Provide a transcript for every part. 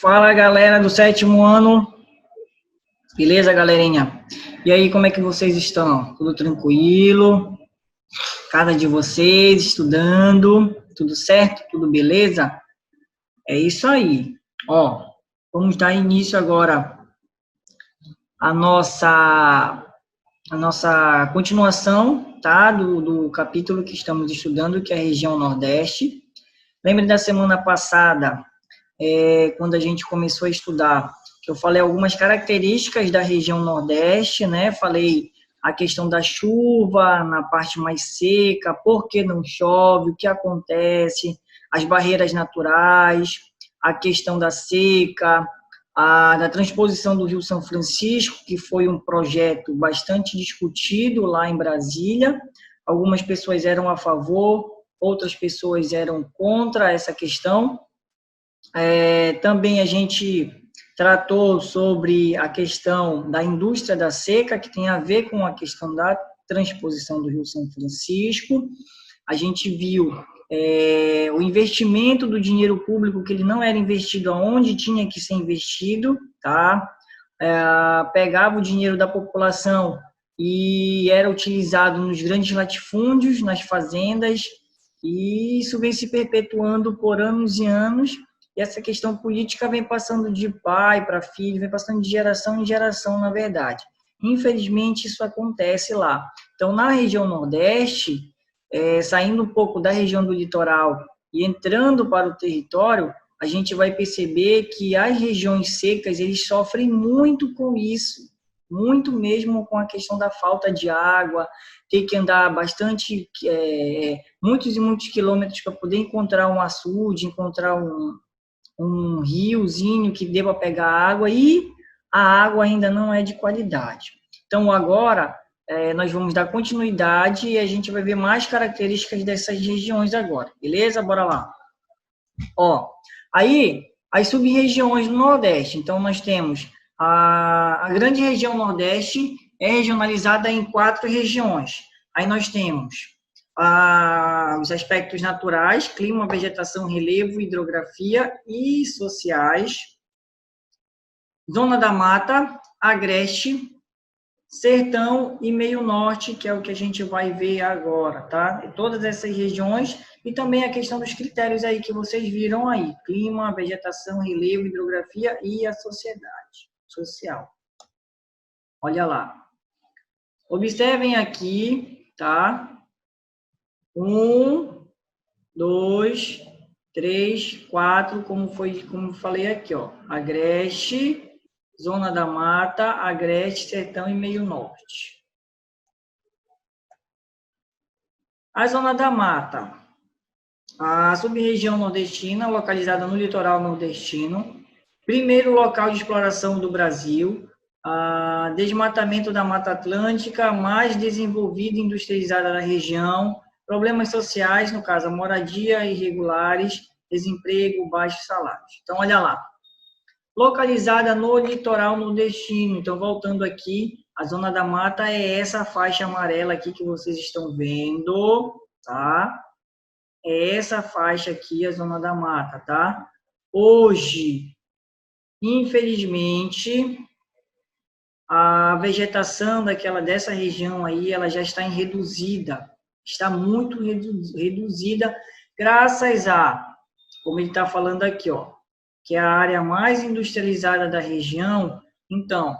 Fala, galera do 7º ano. Beleza, galerinha? E aí, como é que vocês estão? Tudo tranquilo? Cada de vocês estudando? Tudo certo? Tudo beleza? É isso aí. Ó, vamos dar início agora à nossa continuação, tá? Do capítulo que estamos estudando, que é a região Nordeste. Lembra da semana passada, quando a gente começou a estudar, que eu falei algumas características da região Nordeste, né? Falei a questão da chuva na parte mais seca, por que não chove, o que acontece, as barreiras naturais, a questão da seca, da transposição do Rio São Francisco, que foi um projeto bastante discutido lá em Brasília. Algumas pessoas eram a favor, outras pessoas eram contra essa questão. Também a gente tratou sobre a questão da indústria da seca, que tem a ver com a questão da transposição do Rio São Francisco. A gente viu o investimento do dinheiro público, que ele não era investido onde tinha que ser investido, tá? Pegava o dinheiro da população e era utilizado nos grandes latifúndios, nas fazendas, e isso vem se perpetuando por anos e anos. E essa questão política vem passando de pai para filho, vem passando de geração em geração, na verdade. Infelizmente, isso acontece lá. Então, na região Nordeste, saindo um pouco da região do litoral e entrando para o território, a gente vai perceber que as regiões secas, eles sofrem muito com isso, muito mesmo com a questão da falta de água, ter que andar bastante, muitos e muitos quilômetros para poder encontrar um açude, encontrar um riozinho que deva pegar água, e a água ainda não é de qualidade. Então, agora, nós vamos dar continuidade e a gente vai ver mais características dessas regiões agora, beleza? Bora lá. Ó, aí, as sub-regiões do Nordeste. Então, nós temos a grande região Nordeste, é regionalizada em 4 regiões. Aí nós temos os aspectos naturais, clima, vegetação, relevo, hidrografia e sociais, zona da mata, agreste, sertão e meio norte, que é o que a gente vai ver agora, tá? Todas essas regiões, e também a questão dos critérios aí que vocês viram aí, clima, vegetação, relevo, hidrografia e a sociedade social. Olha lá. Observem aqui, tá? 1, 2, 3, 4, como falei aqui, ó. Agreste, zona da mata, agreste, sertão e meio norte. A zona da mata, a sub-região nordestina, localizada no litoral nordestino, primeiro local de exploração do Brasil, desmatamento da Mata Atlântica, mais desenvolvida e industrializada da região, problemas sociais, no caso, a moradia irregulares, desemprego, baixos salários. Então, olha lá. Localizada no litoral nordestino. Então, voltando aqui, a zona da mata é essa faixa amarela aqui que vocês estão vendo, tá? É essa faixa aqui, a zona da mata, tá? Hoje, infelizmente, a vegetação dessa região aí, ela já está reduzida, está muito reduzida, graças a, como ele está falando aqui, ó, que é a área mais industrializada da região. Então,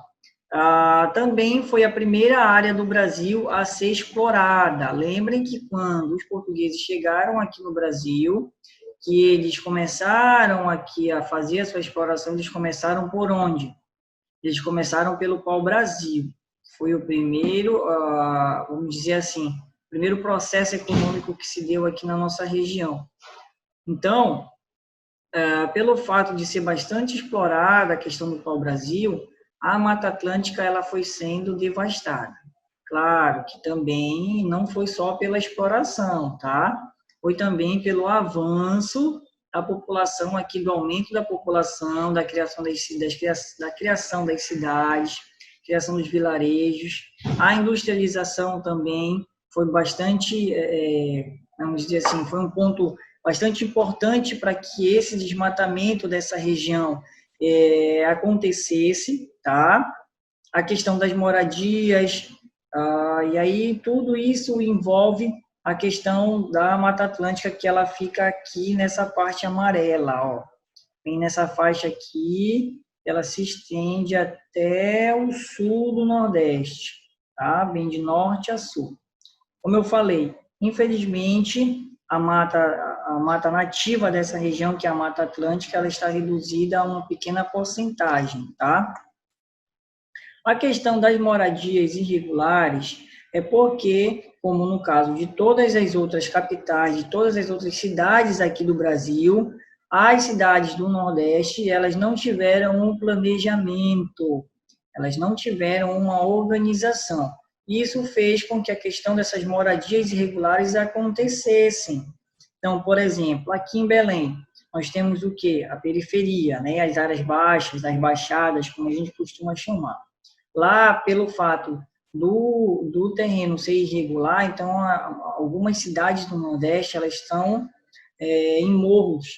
também foi a primeira área do Brasil a ser explorada. Lembrem que quando os portugueses chegaram aqui no Brasil, que eles começaram aqui a fazer a sua exploração, eles começaram por onde? Eles começaram pelo pau-brasil. Foi o primeiro, vamos dizer assim, o primeiro processo econômico que se deu aqui na nossa região. Então, pelo fato de ser bastante explorada a questão do pau-brasil, a Mata Atlântica ela foi sendo devastada. Claro que também não foi só pela exploração, tá? Foi também pelo avanço da população aqui, do aumento da população, da criação das cidades, criação dos vilarejos. A industrialização também foi bastante, vamos dizer assim, foi um ponto bastante importante para que esse desmatamento dessa região acontecesse, tá? A questão das moradias, e aí tudo isso envolve a questão da Mata Atlântica, que ela fica aqui nessa parte amarela, ó. Vem nessa faixa aqui, ela se estende até o sul do Nordeste, tá? Bem de norte a sul. Como eu falei, infelizmente, a mata nativa dessa região, que é a Mata Atlântica, ela está reduzida a uma pequena porcentagem, tá? A questão das moradias irregulares é porque, como no caso de todas as outras capitais, de todas as outras cidades aqui do Brasil, as cidades do Nordeste, elas não tiveram um planejamento, elas não tiveram uma organização. Isso fez com que a questão dessas moradias irregulares acontecessem. Então, por exemplo, aqui em Belém, nós temos o quê? A periferia, né? As áreas baixas, as baixadas, como a gente costuma chamar. Lá, pelo fato do terreno ser irregular, então, algumas cidades do Nordeste, elas estão em morros.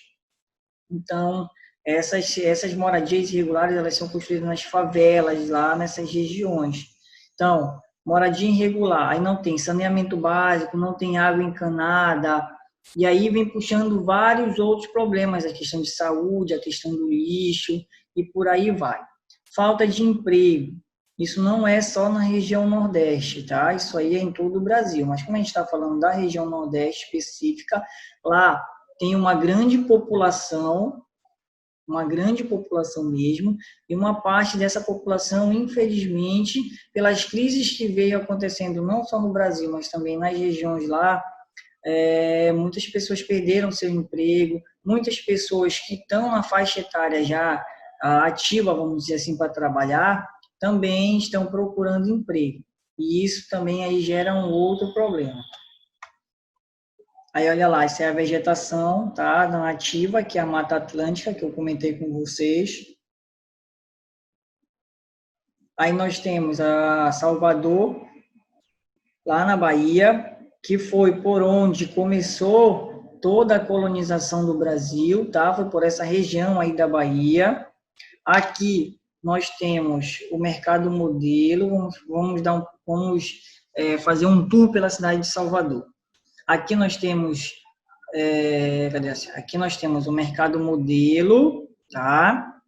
Então, essas moradias irregulares, elas são construídas nas favelas, lá nessas regiões. Então, moradia irregular, aí não tem saneamento básico, não tem água encanada, e aí vem puxando vários outros problemas, a questão de saúde, a questão do lixo, e por aí vai. Falta de emprego, isso não é só na região Nordeste, tá? Isso aí é em todo o Brasil, mas como a gente está falando da região Nordeste específica, lá tem uma grande população mesmo, e uma parte dessa população, infelizmente, pelas crises que veio acontecendo não só no Brasil, mas também nas regiões lá, muitas pessoas perderam seu emprego, muitas pessoas que estão na faixa etária já ativa, vamos dizer assim, para trabalhar, também estão procurando emprego. E isso também aí gera um outro problema. Aí, olha lá, essa é a vegetação, tá, nativa, que é a Mata Atlântica, que eu comentei com vocês. Aí nós temos a Salvador, lá na Bahia, que foi por onde começou toda a colonização do Brasil, tá? Foi por essa região aí da Bahia. Aqui nós temos o Mercado Modelo, vamos fazer um tour pela cidade de Salvador. Aqui nós temos, aqui nós temos o Mercado Modelo, tá?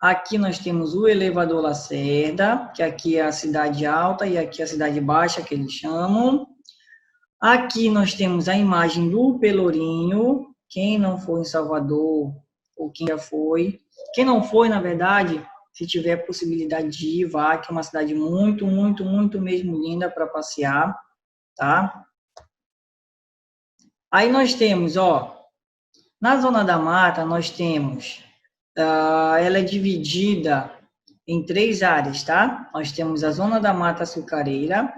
Aqui nós temos o Elevador Lacerda, que aqui é a cidade alta e aqui é a cidade baixa, que eles chamam. Aqui nós temos a imagem do Pelourinho, quem não foi em Salvador, ou quem já foi. Quem não foi, na verdade, se tiver a possibilidade de ir, vá, que é uma cidade muito, muito, muito mesmo linda para passear, tá? Aí nós temos, ó, na Zona da Mata, nós temos, ela é dividida em 3 áreas, tá? Nós temos a Zona da Mata Açucareira,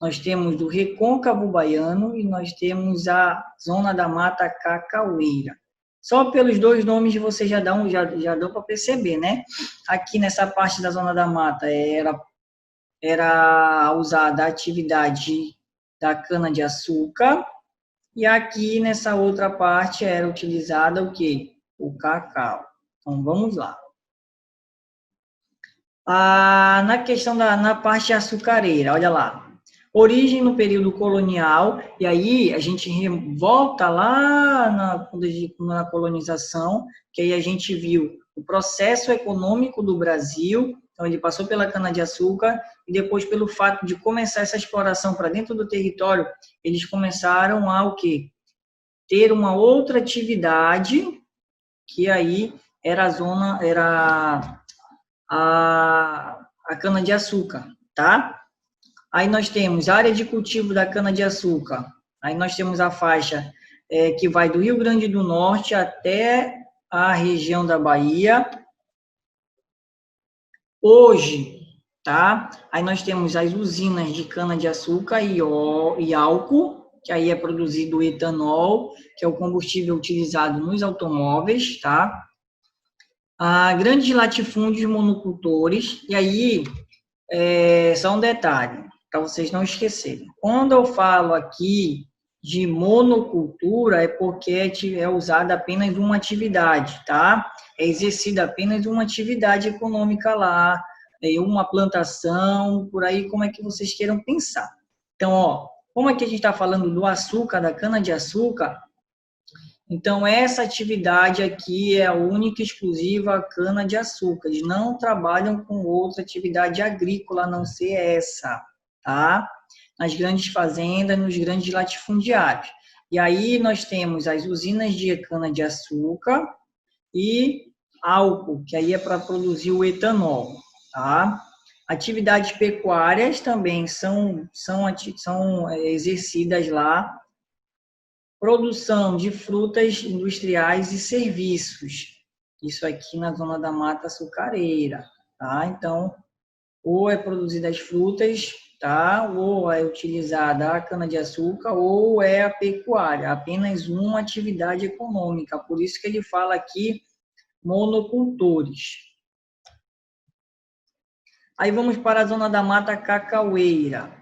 nós temos o Recôncavo Baiano e nós temos a Zona da Mata Cacaueira. Só pelos 2 nomes você já deu para perceber, né? Aqui nessa parte da Zona da Mata era usada a atividade da cana-de-açúcar, e aqui nessa outra parte era utilizada o quê? O cacau. Então vamos lá. Na questão na parte açucareira, olha lá. Origem no período colonial, e aí a gente volta lá na colonização, que aí a gente viu o processo econômico do Brasil. Então ele passou pela cana-de-açúcar e depois, pelo fato de começar essa exploração para dentro do território, eles começaram a o quê? Ter uma outra atividade, que aí era a cana-de-açúcar, tá? Aí nós temos área de cultivo da cana-de-açúcar. Aí nós temos a faixa que vai do Rio Grande do Norte até a região da Bahia. Hoje, tá? Aí nós temos as usinas de cana-de-açúcar e álcool, que aí é produzido o etanol, que é o combustível utilizado nos automóveis, tá? Grandes latifúndios monocultores, e aí, só um detalhe, para vocês não esquecerem. Quando eu falo aqui de monocultura é porque é usada apenas uma atividade, tá? É exercida apenas uma atividade econômica lá, uma plantação, por aí, como é que vocês queiram pensar. Então, ó, como é que a gente está falando do açúcar, da cana-de-açúcar, então essa atividade aqui é a única e exclusiva cana-de-açúcar. Eles não trabalham com outra atividade agrícola a não ser essa, tá? Nas grandes fazendas, nos grandes latifundiários. E aí nós temos as usinas de cana-de-açúcar e álcool, que aí é para produzir o etanol, tá? Atividades pecuárias também são exercidas lá, produção de frutas industriais e serviços, isso aqui na zona da Mata Açucareira, tá? Então, ou é produzida as frutas, tá? Ou é utilizada a cana-de-açúcar, ou é a pecuária, apenas uma atividade econômica, por isso que ele fala aqui monocultores. Aí vamos para a zona da Mata Cacaueira.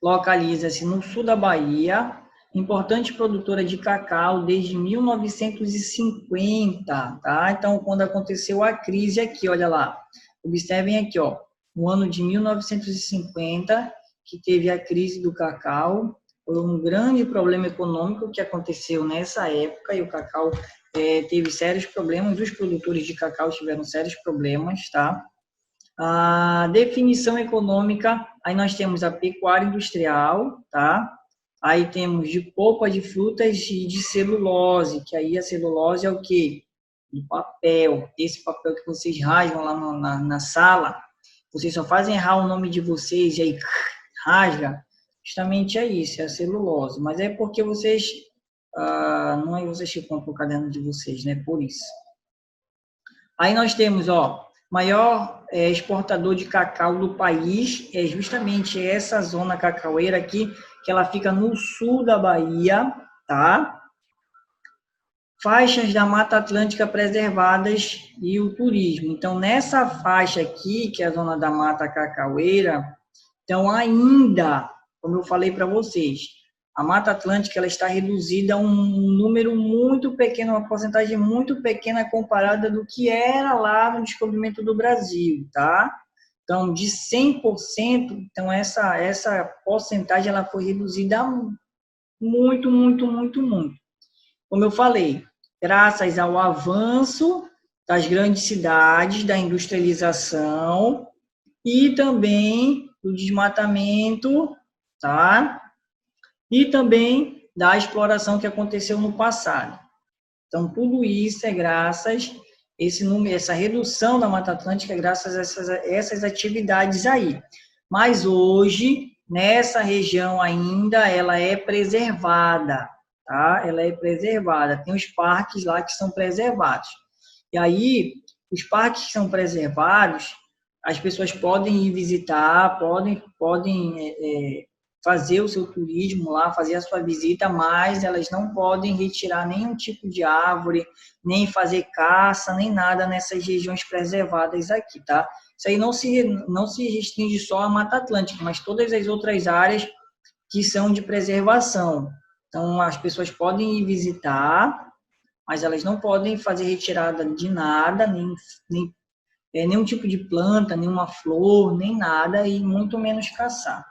Localiza-se no sul da Bahia, importante produtora de cacau desde 1950, tá? Então, quando aconteceu a crise aqui, olha lá, observem aqui, ó, no ano de 1950, que teve a crise do cacau, foi um grande problema econômico que aconteceu nessa época, e o cacau teve sérios problemas, os produtores de cacau tiveram sérios problemas, tá? A definição econômica, aí nós temos a pecuária industrial, tá? Aí temos de polpa de frutas e de celulose, que aí a celulose é o quê? Do papel. Esse papel que vocês rasgam lá na sala, vocês só fazem errar o nome de vocês e aí rasga, justamente é isso, é a celulose. Mas é porque vocês, não é vocês que compram o caderno de vocês, né? Por isso. Aí nós temos, ó, maior exportador de cacau do país é justamente essa zona cacaueira aqui, que ela fica no sul da Bahia, tá? Faixas da Mata Atlântica preservadas e o turismo. Então, nessa faixa aqui, que é a zona da Mata Cacaueira, então ainda, como eu falei para vocês, a Mata Atlântica ela está reduzida a um número muito pequeno, uma porcentagem muito pequena comparada do que era lá no descobrimento do Brasil, tá? Então, de 100%, então essa porcentagem ela foi reduzida muito, muito, muito, muito. Como eu falei, graças ao avanço das grandes cidades, da industrialização e também do desmatamento, tá? E também da exploração que aconteceu no passado. Então, tudo isso é graças essa redução da Mata Atlântica, é graças a essas atividades aí. Mas hoje, nessa região ainda, ela é preservada, tá? Ela é preservada. Tem os parques lá que são preservados. E aí, os parques que são preservados, as pessoas podem ir visitar, podem fazer o seu turismo lá, fazer a sua visita, mas elas não podem retirar nenhum tipo de árvore, nem fazer caça, nem nada nessas regiões preservadas aqui, tá? Isso aí não se restringe só à Mata Atlântica, mas todas as outras áreas que são de preservação. Então, as pessoas podem ir visitar, mas elas não podem fazer retirada de nada, nenhum tipo de planta, nenhuma flor, nem nada, e muito menos caçar.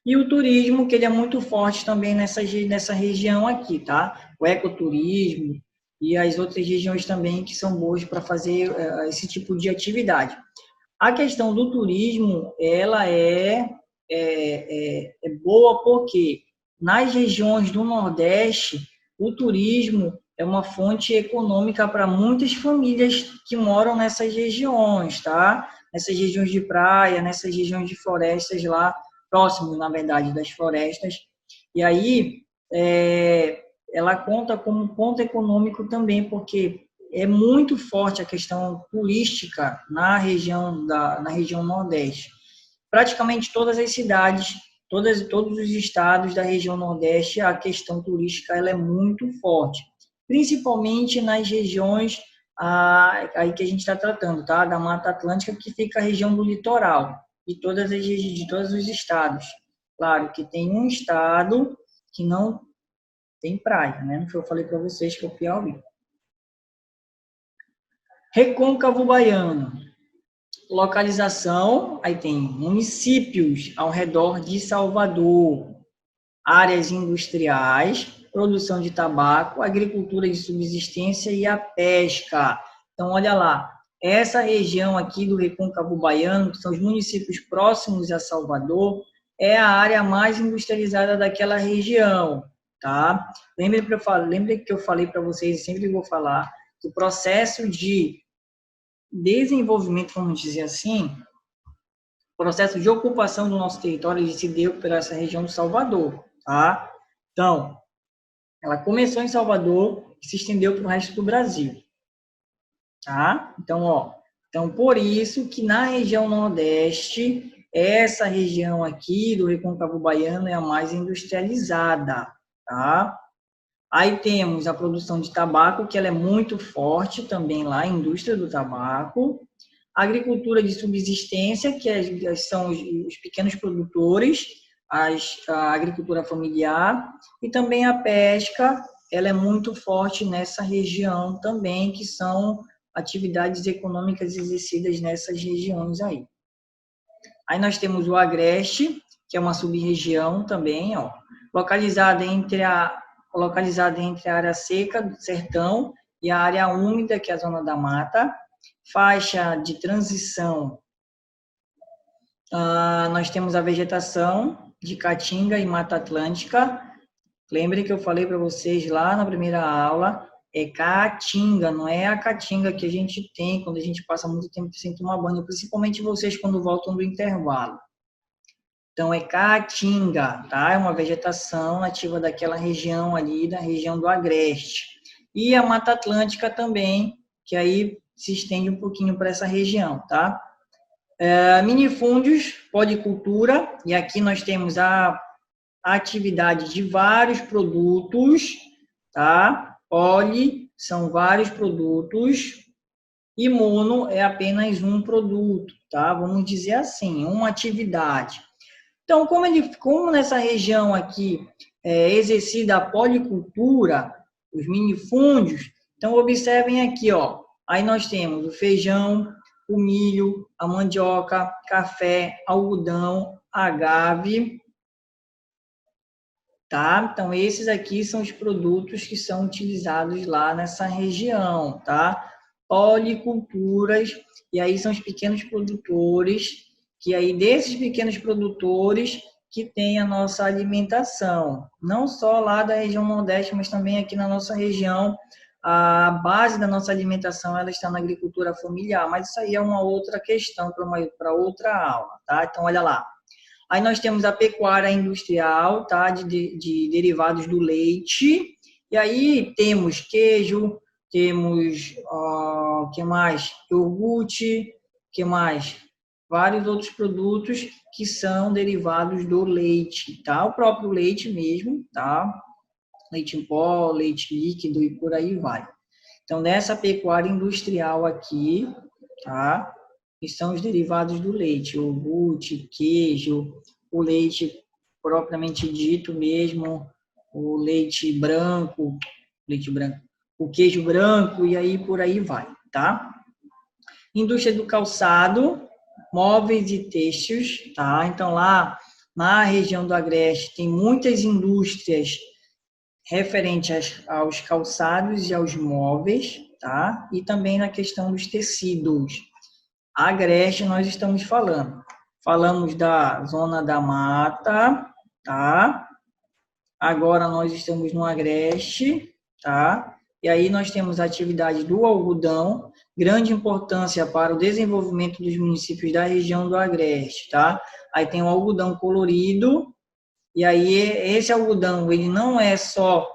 E o turismo, que ele é muito forte também nessa região aqui, tá? O ecoturismo e as outras regiões também que são boas para fazer esse tipo de atividade. A questão do turismo, ela é boa porque nas regiões do Nordeste, o turismo é uma fonte econômica para muitas famílias que moram nessas regiões, tá? Nessas regiões de praia, nessas regiões de florestas lá, próximo, na verdade, das florestas. E aí, ela conta como ponto econômico também, porque é muito forte a questão turística na região Nordeste. Praticamente todas as cidades, todos os estados da região Nordeste, a questão turística ela é muito forte, principalmente nas regiões aí que a gente está tratando, tá? Da Mata Atlântica, que fica a região do litoral, de todos os estados. Claro que tem um estado que não tem praia, né? Que eu falei para vocês que é o Piauí. Recôncavo Baiano. Localização, aí tem municípios ao redor de Salvador, áreas industriais, produção de tabaco, agricultura de subsistência e a pesca. Então, olha lá, essa região aqui do Recôncavo Baiano, que são os municípios próximos a Salvador, é a área mais industrializada daquela região, tá? Lembre que eu falei para vocês, sempre vou falar, que o processo de desenvolvimento, vamos dizer assim, o processo de ocupação do nosso território, ele se deu por essa região do Salvador, tá? Então, ela começou em Salvador e se estendeu para o resto do Brasil, tá? Então, por isso que na região Nordeste, essa região aqui do Recôncavo Baiano é a mais industrializada, tá? Aí temos a produção de tabaco, que ela é muito forte também lá, a indústria do tabaco. A agricultura de subsistência, que são os pequenos produtores, a agricultura familiar. E também a pesca, ela é muito forte nessa região também, que são atividades econômicas exercidas nessas regiões aí. Aí nós temos o Agreste, que é uma sub-região também, ó, localizada entre a área seca do sertão e a área úmida, que é a zona da mata. Faixa de transição, nós temos a vegetação de Caatinga e Mata Atlântica. Lembrem que eu falei para vocês lá na primeira aula, é Caatinga, não é a Caatinga que a gente tem quando a gente passa muito tempo sem tomar banho, principalmente vocês quando voltam do intervalo. Então, é Caatinga, tá? É uma vegetação nativa daquela região ali, da região do Agreste. E a Mata Atlântica também, que aí se estende um pouquinho para essa região, tá? Minifúndios, podicultura, e aqui nós temos a atividade de vários produtos, tá? Poli são vários produtos, e mono é apenas um produto, tá? Vamos dizer assim, uma atividade. Então, como nessa região aqui é exercida a policultura, os minifúndios, então observem aqui, ó, aí nós temos o feijão, o milho, a mandioca, café, algodão, agave, tá? Então, esses aqui são os produtos que são utilizados lá nessa região, tá? Policulturas, e aí são os pequenos produtores, que aí desses pequenos produtores que tem a nossa alimentação, não só lá da região Nordeste, mas também aqui na nossa região, a base da nossa alimentação ela está na agricultura familiar, mas isso aí é uma outra questão para outra aula, tá? Então, olha lá. Aí nós temos a pecuária industrial, tá? De derivados do leite, e aí temos queijo, temos, que mais? Iogurte, que mais? Vários outros produtos que são derivados do leite, tá? O próprio leite mesmo, tá? Leite em pó, leite líquido e por aí vai. Então, nessa pecuária industrial aqui, tá? Que são os derivados do leite, iogurte, queijo, o leite propriamente dito mesmo, o leite branco, o queijo branco e aí por aí vai, tá? Indústria do calçado, móveis e têxteis, tá? Então, lá na região do Agreste tem muitas indústrias referentes aos calçados e aos móveis, tá? E também na questão dos tecidos. Agreste nós estamos falando. Falamos da zona da mata, tá? Agora nós estamos no Agreste, tá? E aí nós temos a atividade do algodão, grande importância para o desenvolvimento dos municípios da região do Agreste, tá? Aí tem o algodão colorido, e aí esse algodão, ele não é só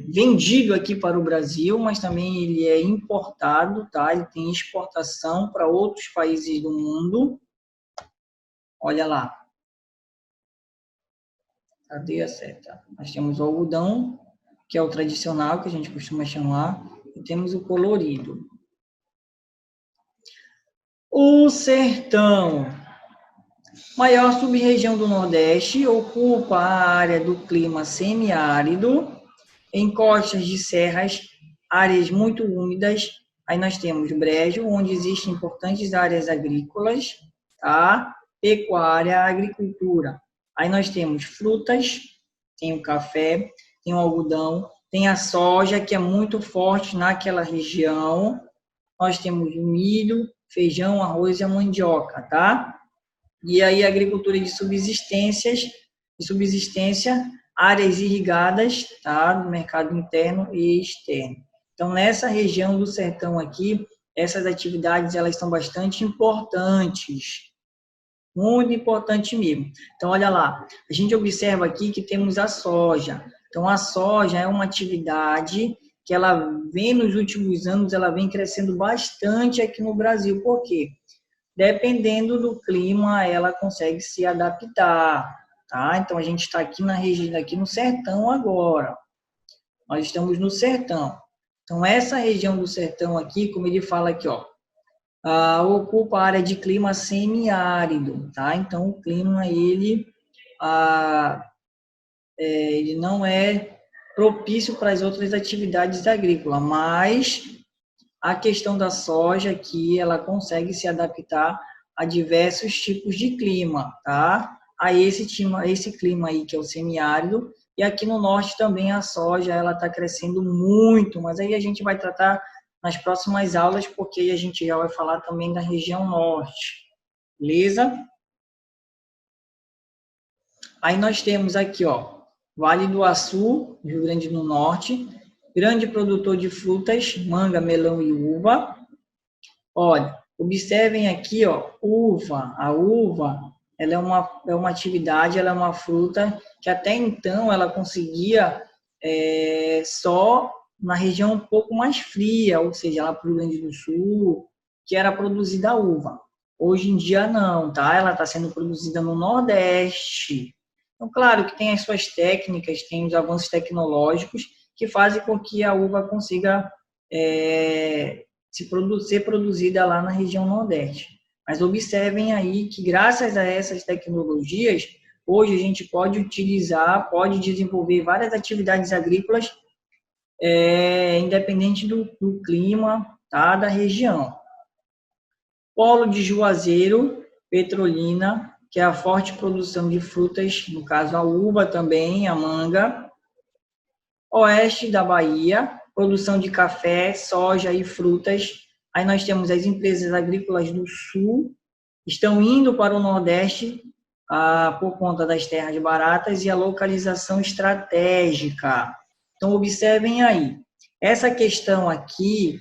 vendido aqui para o Brasil, mas também ele é importado, tá? Ele tem exportação para outros países do mundo. Olha lá. Cadê a seta? Nós temos o algodão, que é o tradicional, que a gente costuma chamar, e temos o colorido. O sertão. Maior sub-região do Nordeste, ocupa a área do clima semiárido, em costas de serras, áreas muito úmidas. Aí nós temos brejo, onde existem importantes áreas agrícolas, tá? Pecuária, agricultura. Aí nós temos frutas, tem o café, tem o algodão, tem a soja, que é muito forte naquela região. Nós temos o milho, feijão, arroz e a mandioca, tá? E aí a agricultura de subsistência, áreas irrigadas, tá? No mercado interno e externo. Então, nessa região do sertão aqui, essas atividades elas são bastante importantes, muito importante mesmo. Então, olha lá, a gente observa aqui que temos a soja. Então, a soja é uma atividade que ela vem nos últimos anos, ela vem crescendo bastante aqui no Brasil. Por quê? Dependendo do clima, ela consegue se adaptar, tá? Então, a gente está aqui na região, aqui no sertão agora. Nós estamos no sertão. Então, essa região do sertão aqui, como ele fala aqui, ó, ocupa a área de clima semiárido, tá? Então, o clima, ele não é propício para as outras atividades agrícolas, mas a questão da soja aqui, ela consegue se adaptar a diversos tipos de clima, tá? A esse clima aí, que é o semiárido, e aqui no norte também a soja, ela está crescendo muito, mas aí a gente vai tratar nas próximas aulas, porque aí a gente já vai falar também da região norte, beleza? Aí nós temos aqui, ó, Vale do Açu, Rio Grande do Norte, grande produtor de frutas, manga, melão e uva. Olha, observem aqui, ó, uva. A uva, ela é uma atividade, ela é uma fruta que até então ela conseguia só na região um pouco mais fria, ou seja, lá para o Rio Grande do Sul, que era produzida a uva. Hoje em dia não, tá? Ela está sendo produzida no Nordeste. Então, claro que tem as suas técnicas, tem os avanços tecnológicos que fazem com que a uva consiga ser produzida lá na região Nordeste. Mas observem aí que graças a essas tecnologias, hoje a gente pode utilizar, pode desenvolver várias atividades agrícolas, independente do clima, tá, da região. Polo de Juazeiro, Petrolina, que é a forte produção de frutas, no caso a uva também, a manga. Oeste da Bahia, produção de café, soja e frutas. Aí nós temos as empresas agrícolas do Sul, estão indo para o Nordeste por conta das terras baratas e a localização estratégica. Então, observem aí. Essa questão aqui,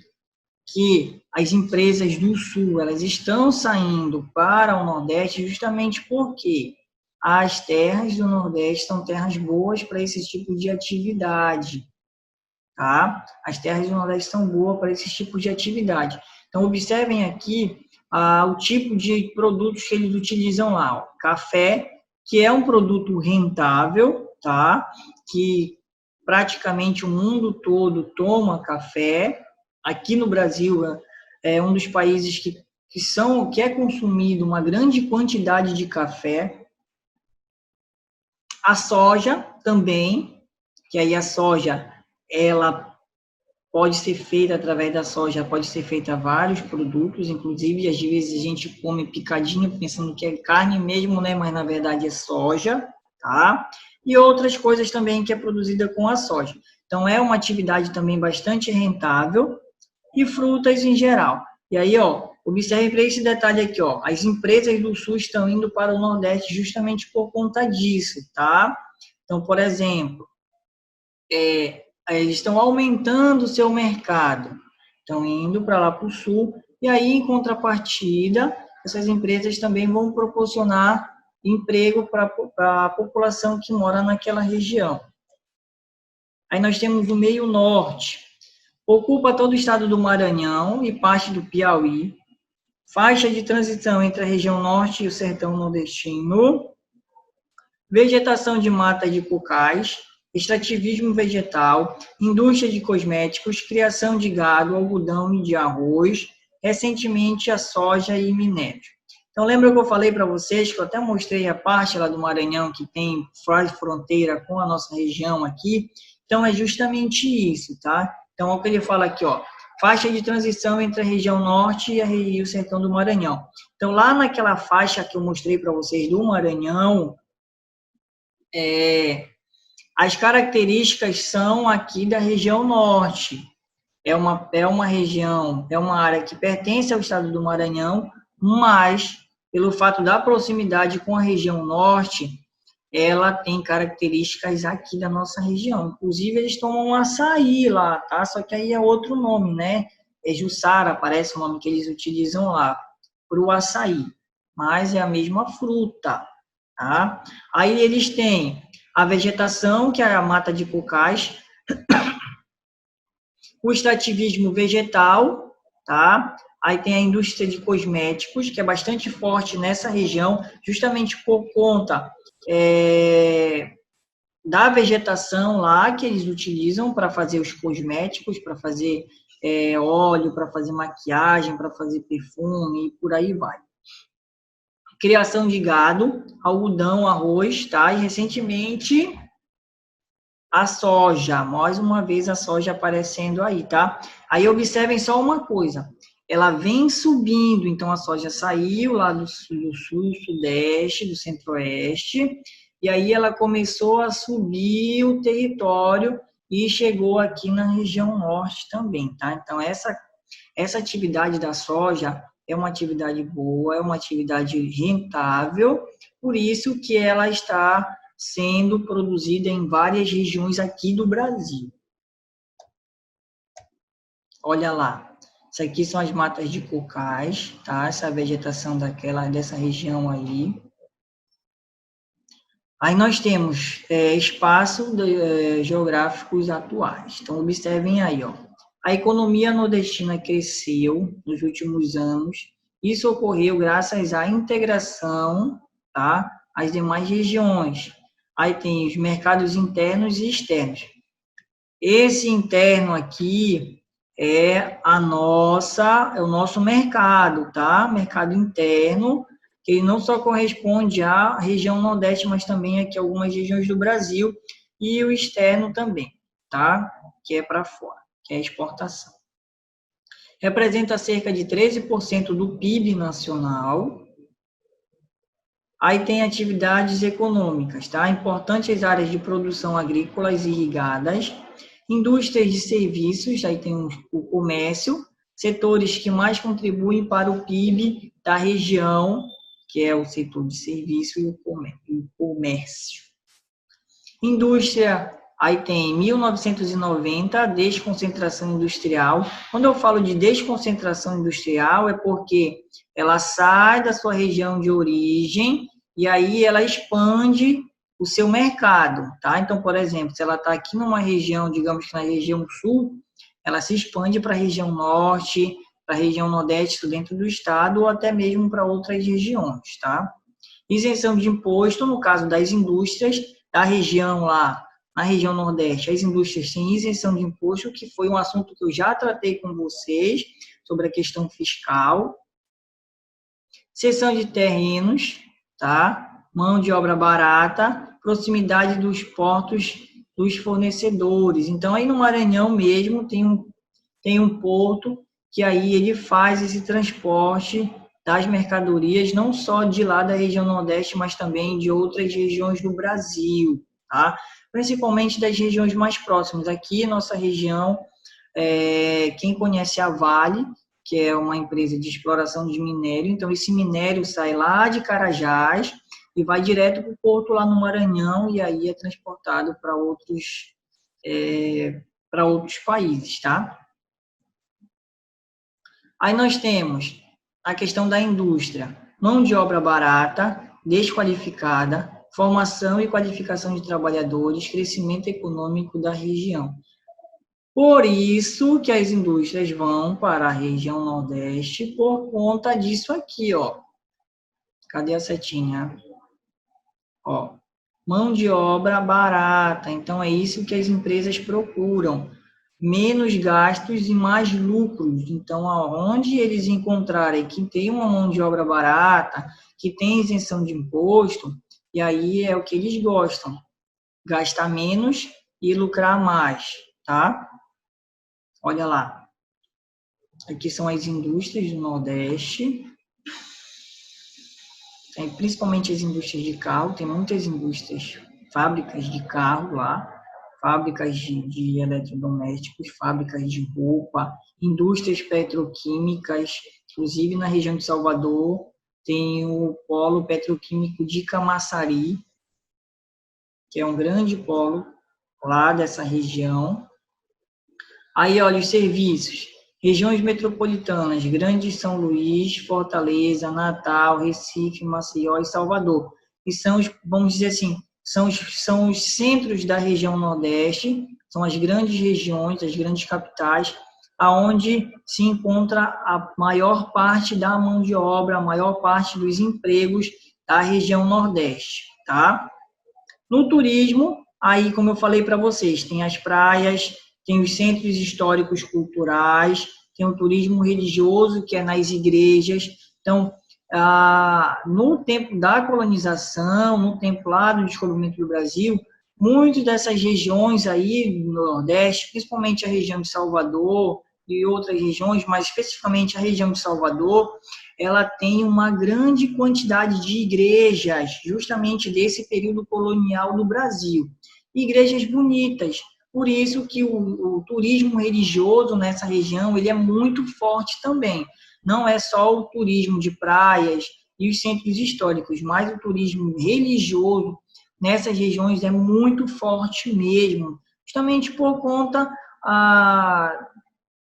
que as empresas do Sul elas estão saindo para o Nordeste justamente porque as terras do Nordeste são terras boas para esse tipo de atividade, tá? As terras do Nordeste são boas para esse tipo de atividade. Então, observem aqui o tipo de produtos que eles utilizam lá. Ó. Café, que é um produto rentável, tá? Que praticamente o mundo todo toma café. Aqui no Brasil é um dos países que é consumido uma grande quantidade de café. A soja também, que aí a soja, ela pode ser feita através da soja, pode ser feita vários produtos, inclusive às vezes a gente come picadinho pensando que é carne mesmo, né? Mas na verdade é soja, tá? E outras coisas também que é produzida com a soja. Então é uma atividade também bastante rentável, e frutas em geral. E aí, ó, observe para esse detalhe aqui, ó, as empresas do Sul estão indo para o Nordeste justamente por conta disso, tá? Então, por exemplo, eles estão aumentando o seu mercado, estão indo para lá para o Sul, e aí, em contrapartida, essas empresas também vão proporcionar emprego para a população que mora naquela região. Aí nós temos o meio norte, ocupa todo o estado do Maranhão e parte do Piauí, faixa de transição entre a região norte e o sertão nordestino, vegetação de mata de cocais, extrativismo vegetal, indústria de cosméticos, criação de gado, algodão e de arroz, recentemente a soja e minério. Então, lembra que eu falei para vocês, que eu até mostrei a parte lá do Maranhão, que tem faz fronteira com a nossa região aqui? Então, é justamente isso, tá? Então, é o que ele fala aqui, ó. Faixa de transição entre a região norte e o sertão do Maranhão. Então, lá naquela faixa que eu mostrei para vocês do Maranhão, as características são aqui da região norte. É uma região, é uma área que pertence ao estado do Maranhão, mas, pelo fato da proximidade com a região norte, ela tem características aqui da nossa região. Inclusive, eles tomam açaí lá, tá? Só que aí é outro nome, né? É Jussara, parece o nome que eles utilizam lá, para o açaí. Mas é a mesma fruta, tá? Aí eles têm a vegetação, que é a mata de cocais, o extrativismo vegetal, tá? Aí tem a indústria de cosméticos, que é bastante forte nessa região, justamente por conta da vegetação lá que eles utilizam para fazer os cosméticos, para fazer óleo, para fazer maquiagem, para fazer perfume e por aí vai. Criação de gado, algodão, arroz, tá? E recentemente a soja, mais uma vez a soja aparecendo aí, tá? Aí observem só uma coisa, ela vem subindo, então a soja saiu lá do sul, sudeste, do centro-oeste, e aí ela começou a subir o território e chegou aqui na região norte também, tá? Então essa atividade da soja é uma atividade boa, é uma atividade rentável, por isso que ela está sendo produzida em várias regiões aqui do Brasil. Olha lá, isso aqui são as matas de cocais, tá? Essa vegetação dessa região aí. Aí nós temos espaços geográficos atuais. Então, observem aí, ó. A economia nordestina cresceu nos últimos anos. Isso ocorreu graças à integração, tá? Às demais regiões. Aí tem os mercados internos e externos. Esse interno aqui é o nosso mercado, tá? Mercado interno, que não só corresponde à região Nordeste, mas também aqui algumas regiões do Brasil, e o externo também, tá? Que é para fora, que é a exportação. Representa cerca de 13% do PIB nacional. Aí tem atividades econômicas, tá? Importantes áreas de produção agrícolas e irrigadas, indústrias de serviços, aí tem o comércio, setores que mais contribuem para o PIB da região, que é o setor de serviço e o comércio. Indústria, aí tem 1990, desconcentração industrial. Quando eu falo de desconcentração industrial, é porque ela sai da sua região de origem e aí ela expande o seu mercado, tá? Então, por exemplo, se ela está aqui numa região, digamos que na região sul, ela se expande para a região norte, para a região nordeste, dentro do estado, ou até mesmo para outras regiões, tá? Isenção de imposto, no caso das indústrias, da região lá, na região nordeste, as indústrias têm isenção de imposto, que foi um assunto que eu já tratei com vocês, sobre a questão fiscal. Cessão de terrenos, tá? Mão de obra barata, proximidade dos portos dos fornecedores. Então, aí no Maranhão mesmo tem um porto que aí ele faz esse transporte das mercadorias, não só de lá da região Nordeste, mas também de outras regiões do Brasil, tá? Principalmente das regiões mais próximas. Aqui, nossa região, quem conhece a Vale, que é uma empresa de exploração de minério, então esse minério sai lá de Carajás e vai direto para o porto lá no Maranhão e aí é transportado para outros países, tá? Aí nós temos a questão da indústria, mão de obra barata, desqualificada, formação e qualificação de trabalhadores, crescimento econômico da região. Por isso que as indústrias vão para a região Nordeste por conta disso aqui, ó. Cadê a setinha? Ó, mão de obra barata. Então, é isso que as empresas procuram. menos gastos e mais lucros. Então, aonde eles encontrarem que tem uma mão de obra barata, que tem isenção de imposto, e aí é o que eles gostam, gastar menos e lucrar mais, tá? Olha lá. Aqui são as indústrias do Nordeste, principalmente as indústrias de carro, tem muitas indústrias, fábricas de carro lá, fábricas de eletrodomésticos, fábricas de roupa, indústrias petroquímicas, inclusive na região de Salvador tem o polo petroquímico de Camaçari, que é um grande polo lá dessa região. Aí, olha, os serviços. Regiões metropolitanas, Grande São Luís, Fortaleza, Natal, Recife, Maceió e Salvador. E são os, vamos dizer assim, são os centros da região Nordeste, são as grandes regiões, as grandes capitais, aonde se encontra a maior parte da mão de obra, a maior parte dos empregos da região Nordeste, tá? No turismo, aí, como eu falei para vocês, tem as praias, tem os centros históricos culturais, tem o turismo religioso, que é nas igrejas. Então, no tempo da colonização, no tempo lá do descobrimento do Brasil, muitas dessas regiões aí no Nordeste, principalmente a região de Salvador e outras regiões, mas especificamente a região de Salvador, ela tem uma grande quantidade de igrejas, justamente desse período colonial do Brasil. Igrejas bonitas. Por isso que o turismo religioso nessa região ele é muito forte também. Não é só o turismo de praias e os centros históricos, mas o turismo religioso nessas regiões é muito forte mesmo, justamente por conta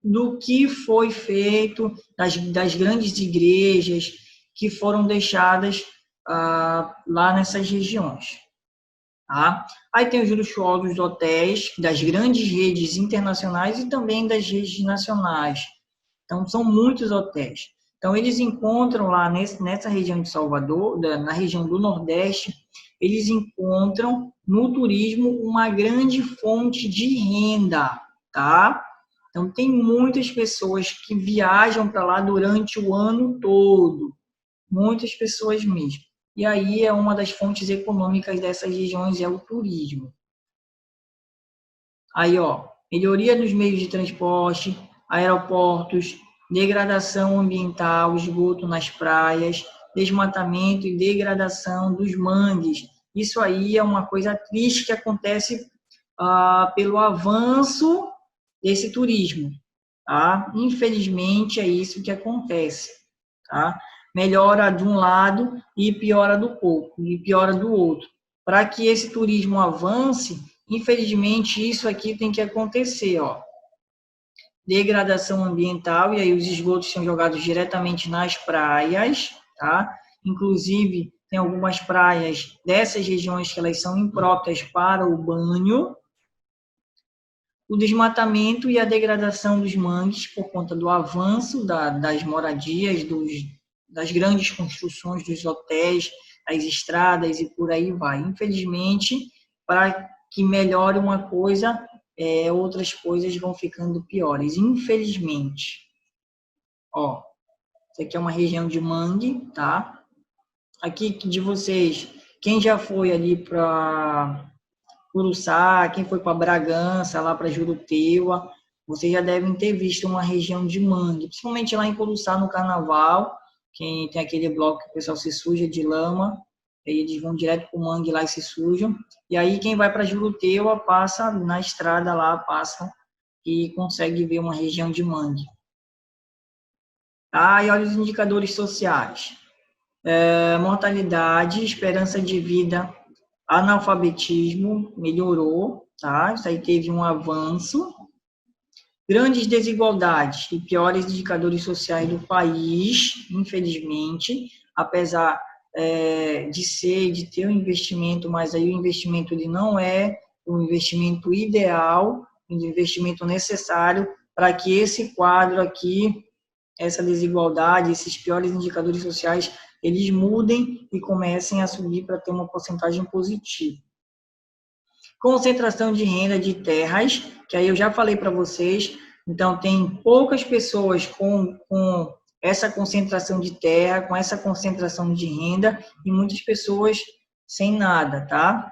do que foi feito, das grandes igrejas que foram deixadas lá nessas regiões. Tá? Aí tem os luxuosos hotéis das grandes redes internacionais e também das redes nacionais. Então, são muitos hotéis. Então, eles encontram lá nessa região de Salvador, na região do Nordeste, eles encontram no turismo uma grande fonte de renda, tá? Então, tem muitas pessoas que viajam para lá durante o ano todo, muitas pessoas mesmo. E aí é uma das fontes econômicas dessas regiões é o turismo. Aí, ó, melhoria dos meios de transporte, aeroportos, degradação ambiental, esgoto nas praias, desmatamento e degradação dos mangues. Isso aí é uma coisa triste que acontece pelo avanço desse turismo, tá? Infelizmente é isso que acontece, tá? Melhora de um lado e piora do outro. Para que esse turismo avance, infelizmente isso aqui tem que acontecer, ó. Degradação ambiental, e aí os esgotos são jogados diretamente nas praias, tá? Inclusive, tem algumas praias dessas regiões que elas são impróprias para o banho. O desmatamento e a degradação dos mangues por conta do avanço das moradias, das grandes construções, dos hotéis, das estradas e por aí vai. Infelizmente, para que melhore uma coisa, outras coisas vão ficando piores. Infelizmente. Ó, isso aqui é uma região de mangue, tá? Aqui de vocês, quem já foi ali para Curuçá, quem foi para Bragança, lá para Juruteua, vocês já devem ter visto uma região de mangue, principalmente lá em Curuçá no carnaval, quem tem aquele bloco que o pessoal se suja de lama, aí eles vão direto para o mangue lá e se sujam, e aí quem vai para Juruteua passa na estrada lá, passa e consegue ver uma região de mangue. Tá? E olha os indicadores sociais. Mortalidade, esperança de vida, analfabetismo melhorou, tá? Isso aí teve um avanço. Grandes desigualdades e piores indicadores sociais do país, infelizmente, apesar de ter um investimento, mas aí o investimento ele não é o investimento ideal, o investimento necessário para que esse quadro aqui, essa desigualdade, esses piores indicadores sociais, eles mudem e comecem a subir para ter uma porcentagem positiva. Concentração de renda de terras, que aí eu já falei para vocês. Então, tem poucas pessoas com essa concentração de terra, com essa concentração de renda, e muitas pessoas sem nada, tá?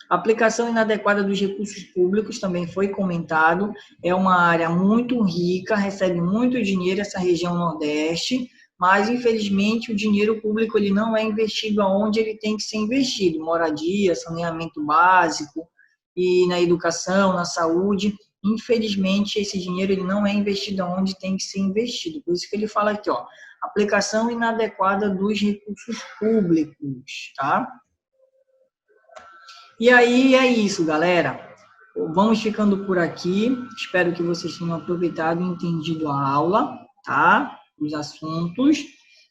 Aplicação inadequada dos recursos públicos também foi comentado. É uma área muito rica, recebe muito dinheiro essa região Nordeste, mas infelizmente o dinheiro público ele não é investido aonde ele tem que ser investido, moradia, saneamento básico e na educação, na saúde. Infelizmente esse dinheiro ele não é investido aonde tem que ser investido. Por isso que ele fala aqui, ó, aplicação inadequada dos recursos públicos, tá? E aí é isso, galera. Vamos ficando por aqui. Espero que vocês tenham aproveitado e entendido a aula, tá? Os assuntos.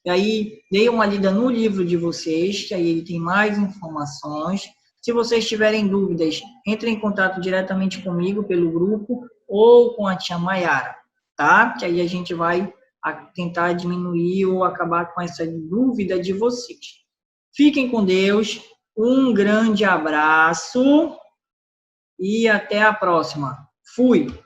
E aí, deem uma lida no livro de vocês, que aí ele tem mais informações. Se vocês tiverem dúvidas, entrem em contato diretamente comigo pelo grupo ou com a tia Maiara, tá? Que aí a gente vai tentar diminuir ou acabar com essa dúvida de vocês. Fiquem com Deus. Um grande abraço e até a próxima. Fui!